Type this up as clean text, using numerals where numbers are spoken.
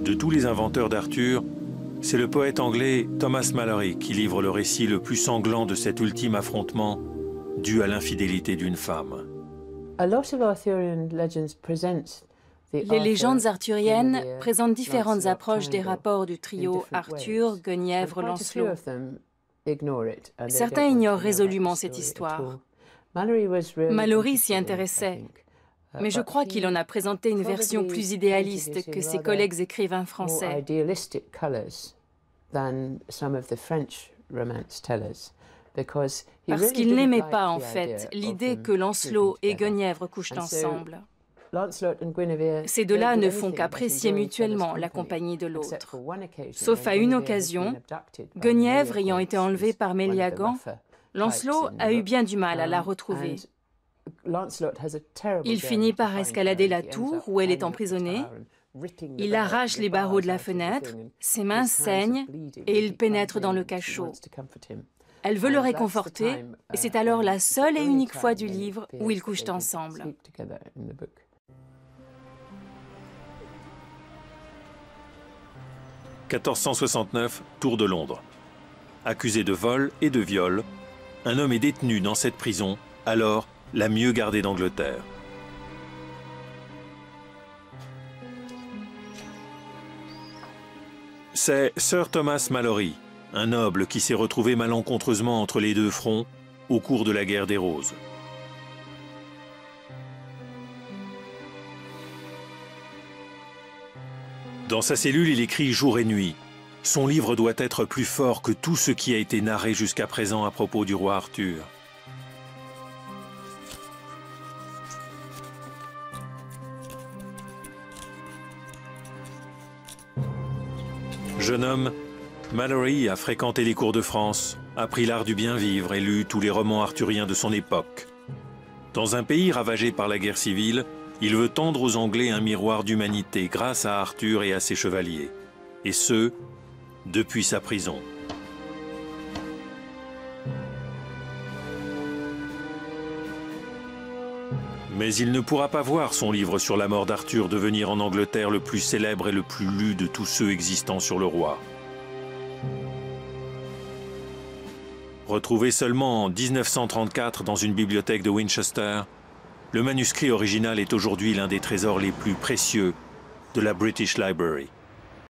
De tous les inventeurs d'Arthur, c'est le poète anglais Thomas Malory qui livre le récit le plus sanglant de cet ultime affrontement dû à l'infidélité d'une femme. Les légendes arthuriennes présentent différentes approches des rapports du trio Arthur, Guenièvre, Lancelot. Certains ignorent résolument cette histoire. Malory s'y intéressait, mais je crois qu'il en a présenté une version plus idéaliste que ses collègues écrivains français. Parce qu'il n'aimait pas, en fait, l'idée que Lancelot et Guenièvre couchent ensemble. Ces deux-là ne font qu'apprécier mutuellement la compagnie de l'autre. Sauf à une occasion, Guenièvre ayant été enlevée par Méliagant, Lancelot a eu bien du mal à la retrouver. Il finit par escalader la tour où elle est emprisonnée. Il arrache les barreaux de la fenêtre, ses mains saignent et il pénètre dans le cachot. Elle veut le réconforter et c'est alors la seule et unique fois du livre où ils couchent ensemble. 1469, Tour de Londres. Accusé de vol et de viol, un homme est détenu dans cette prison, alors la mieux gardée d'Angleterre. C'est Sir Thomas Malory, un noble qui s'est retrouvé malencontreusement entre les deux fronts au cours de la guerre des Roses. Dans sa cellule, il écrit jour et nuit. Son livre doit être plus fort que tout ce qui a été narré jusqu'à présent à propos du roi Arthur. Jeune homme, Malory a fréquenté les cours de France, appris l'art du bien vivre et lu tous les romans arthuriens de son époque. Dans un pays ravagé par la guerre civile, il veut tendre aux Anglais un miroir d'humanité grâce à Arthur et à ses chevaliers, et ce, depuis sa prison. Mais il ne pourra pas voir son livre sur la mort d'Arthur devenir en Angleterre le plus célèbre et le plus lu de tous ceux existant sur le roi. Retrouvé seulement en 1934 dans une bibliothèque de Winchester, le manuscrit original est aujourd'hui l'un des trésors les plus précieux de la British Library.